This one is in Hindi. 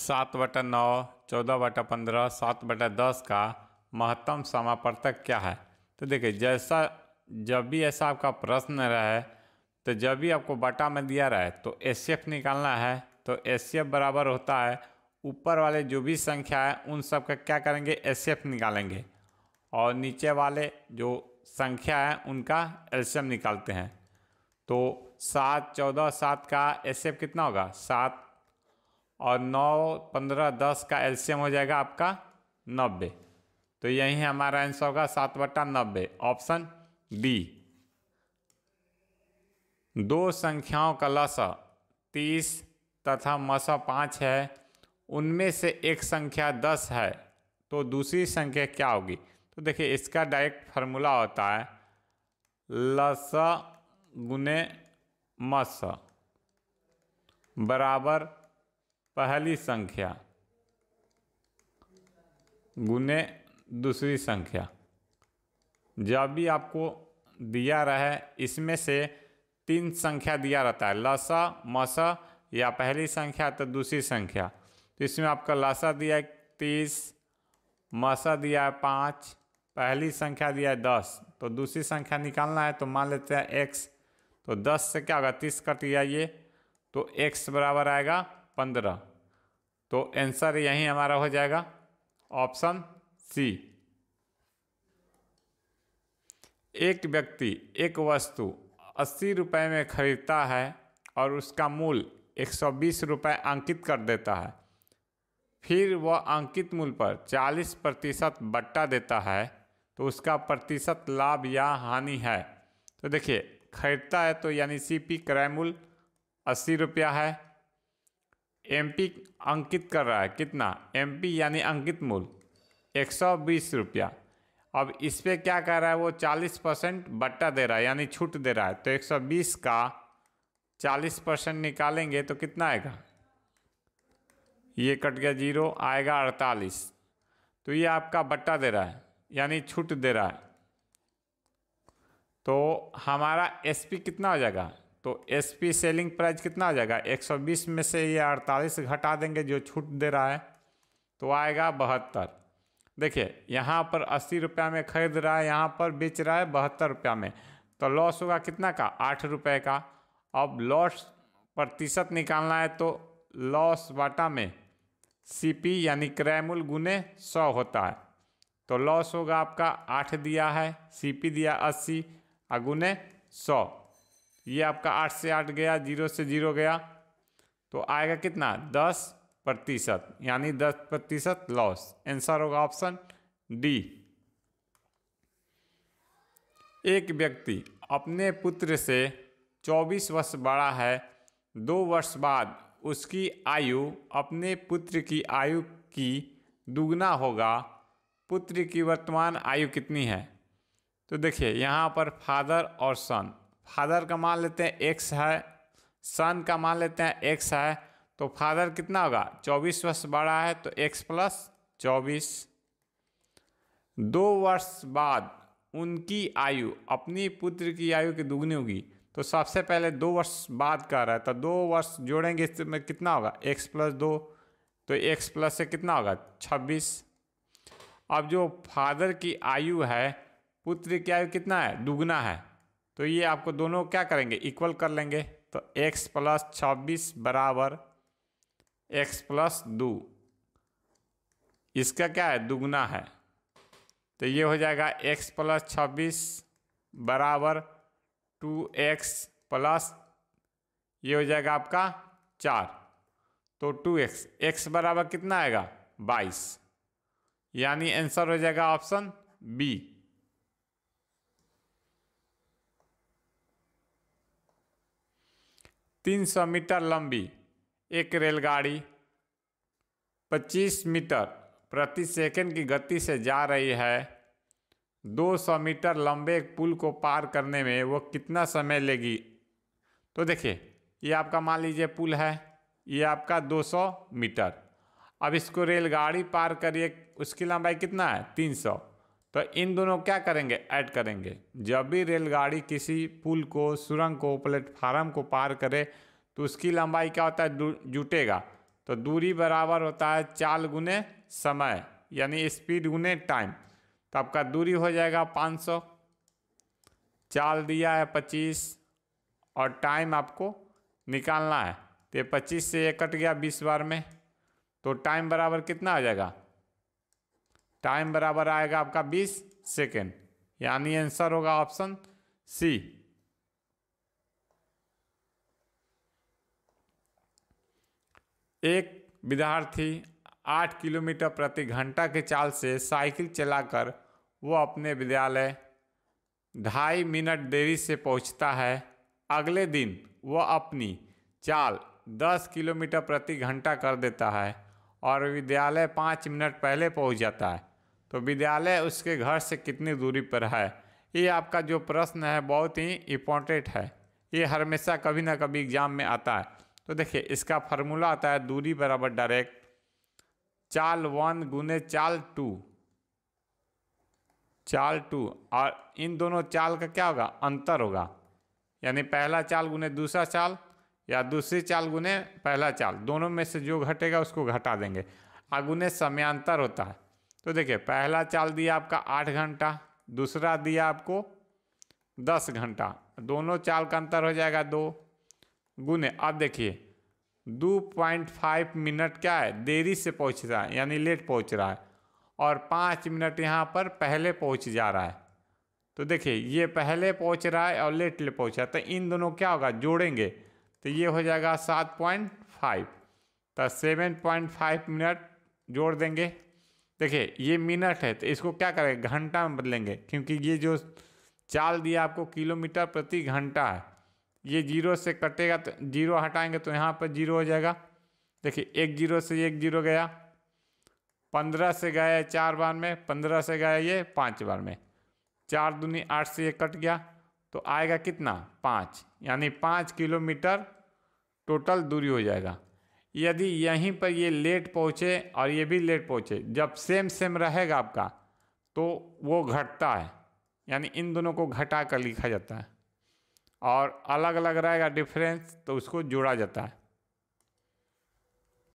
7/9, 14/15, 7/10 का महत्तम समापवर्तक क्या है। तो देखिए, जब भी ऐसा आपका प्रश्न रहे तो जब भी आपको बटा में दिया रहे तो एचसीएफ निकालना है। तो एचसीएफ बराबर होता है ऊपर वाले जो भी संख्या है उन सब का क्या करेंगे, एचसीएफ निकालेंगे, और नीचे वाले जो संख्या है उनका एलसीएम निकालते हैं। तो 7, 14, 7 का एचसीएफ कितना होगा 7, और 9, 15, 10 का एलसीएम हो जाएगा आपका 90। तो यही हमारा आंसर होगा 7/90, ऑप्शन डी। दो संख्याओं का लसा 30 तथा मसा 5 है, उनमें से एक संख्या 10 है, तो दूसरी संख्या क्या होगी। तो देखिए, इसका डायरेक्ट फार्मूला होता है लसा गुने मसा बराबर पहली संख्या गुने दूसरी संख्या। जब भी आपको दिया रहे इसमें से 3 संख्या दिया रहता है, लसा मसा या पहली संख्या तो दूसरी संख्या। तो इसमें आपका लसा दिया है 30, मसा दिया है 5, पहली संख्या दिया है 10, तो दूसरी संख्या निकालना है। तो मान लेते हैं x, तो 10 से क्या होगा 30 कट गया ये, तो x बराबर आएगा 15। तो आंसर यही हमारा हो जाएगा ऑप्शन सी। एक व्यक्ति एक वस्तु 80 रुपये में खरीदता है और उसका मूल्य 120 रुपये अंकित कर देता है, फिर वह अंकित मूल्य पर 40% बट्टा देता है, तो उसका प्रतिशत लाभ या हानि है। तो देखिए, खरीदता है तो यानी सीपी क्रय मूल्य 80 रुपया है, एमपी अंकित कर रहा है कितना, एमपी यानी अंकित मूल्य 120 रुपया। अब इस पर क्या कह रहा है, वो 40% बट्टा दे रहा है यानी छूट दे रहा है। तो 120 का 40% निकालेंगे तो कितना आएगा, ये कट गया 0, आएगा 48। तो ये आपका बट्टा दे रहा है यानी छूट दे रहा है। तो हमारा एसपी कितना हो जाएगा, तो एसपी सेलिंग प्राइस कितना हो जाएगा, 120 में से ये 48 घटा देंगे जो छूट दे रहा है, तो आएगा 72। देखिए, यहाँ पर 80 रुपया में खरीद रहा है, यहाँ पर बेच रहा है 72 रुपया में, तो लॉस होगा कितना का, 8 रुपये का। अब लॉस प्रतिशत निकालना है तो लॉस बाटा में सीपी यानी क्रय मूल्य गुने 100 होता है। तो लॉस होगा आपका 8 दिया है, सीपी दिया 80 और गुने 100। ये आपका 8 से 8 गया, 0 से 0 गया, तो आएगा कितना 10%, यानी 10% लॉस। आंसर होगा ऑप्शन डी। एक व्यक्ति अपने पुत्र से 24 वर्ष बड़ा है, 2 वर्ष बाद उसकी आयु अपने पुत्र की आयु की दुगना होगा, पुत्र की वर्तमान आयु कितनी है। तो देखिए, यहाँ पर फादर और सन, फादर का मान लेते हैं x है, सन का मान लेते हैं x है, तो फादर कितना होगा 24 वर्ष बड़ा है तो x + 24। 2 वर्ष बाद उनकी आयु अपनी पुत्र की आयु की दुगनी होगी, तो सबसे पहले 2 वर्ष बाद का रहा है, तो 2 वर्ष जोड़ेंगे इसमें कितना होगा x + 2, तो x प्लस से कितना होगा 26। अब जो फादर की आयु है, पुत्र की आयु कितना है दुगना है, तो ये आपको दोनों क्या करेंगे इक्वल कर लेंगे। तो x + 26 बराबर x + 2, इसका क्या है दुगना है, तो ये हो जाएगा x + 26 बराबर 2x प्लस ये हो जाएगा आपका 4, तो 2x, x बराबर कितना आएगा 22, यानी आंसर हो जाएगा ऑप्शन बी। 300 मीटर लंबी एक रेलगाड़ी 25 मीटर प्रति सेकंड की गति से जा रही है। 200 मीटर लंबे एक पुल को पार करने में वो कितना समय लेगी। तो देखिए, ये आपका मान लीजिए पुल है, ये आपका 200 मीटर। अब इसको रेलगाड़ी पार करिए, उसकी लंबाई कितना है 300। तो इन दोनों क्या करेंगे ऐड करेंगे। जब भी रेलगाड़ी किसी पुल को, सुरंग को, प्लेटफार्म को पार करे तो उसकी लंबाई क्या होता है जुटेगा। तो दूरी बराबर होता है चाल गुने समय, यानी स्पीड गुने टाइम। तो आपका दूरी हो जाएगा 500, चाल दिया है 25 और टाइम आपको निकालना है। तो ये 25 से ये कट गया 20 बार में, तो टाइम बराबर कितना आ जाएगा? टाइम बराबर आएगा आपका 20 सेकेंड, यानी आंसर होगा ऑप्शन सी। एक विद्यार्थी 8 किलोमीटर प्रति घंटा के चाल से साइकिल चलाकर वो अपने विद्यालय 2.5 मिनट देरी से पहुंचता है। अगले दिन वह अपनी चाल 10 किलोमीटर प्रति घंटा कर देता है और विद्यालय 5 मिनट पहले पहुंच जाता है। तो विद्यालय उसके घर से कितनी दूरी पर है? ये आपका जो प्रश्न है बहुत ही इम्पोर्टेंट है, ये हमेशा कभी ना कभी एग्जाम में आता है। तो देखिए इसका फार्मूला आता है दूरी बराबर डायरेक्ट चाल 1 गुने चाल 2, चाल 2, और इन दोनों चाल का क्या होगा? अंतर होगा, यानी पहला चाल गुने दूसरा चाल या दूसरी चाल गुने पहला चाल, दोनों में से जो घटेगा उसको घटा देंगे। गुने समयांतर होता है। तो देखिए पहला चाल दिया आपका 8 घंटा, दूसरा दिया आपको 10 घंटा, दोनों चाल का अंतर हो जाएगा 2 गुने। अब देखिए 2.5 मिनट क्या है? देरी से पहुंच रहा है, यानी लेट पहुंच रहा है, और 5 मिनट यहाँ पर पहले पहुंच जा रहा है। तो देखिए ये पहले पहुंच रहा है और लेट पहुंचा है, तो इन दोनों क्या होगा? जोड़ेंगे तो ये हो जाएगा 7.5, तो 7.5 मिनट जोड़ देंगे। देखिए ये मिनट है तो इसको क्या करेंगे? घंटा में बदलेंगे, क्योंकि ये जो चाल दिया आपको किलोमीटर प्रति घंटा है, ये 0 से कटेगा तो 0 हटाएंगे तो यहाँ पर 0 हो जाएगा। देखिए 1 0 से 1 0 गया, 15 से गया 4 बार में, 15 से गया ये 5 बार में, 4 दूनी 8 से ये कट गया, तो आएगा कितना? 5, यानी 5 किलोमीटर टोटल दूरी हो जाएगा। यदि यहीं पर ये लेट पहुँचे और ये भी लेट पहुँचे, जब सेम सेम रहेगा आपका तो वो घटता है, यानी इन दोनों को घटा कर लिखा जाता है, और अलग अलग रहेगा डिफरेंस तो उसको जोड़ा जाता है।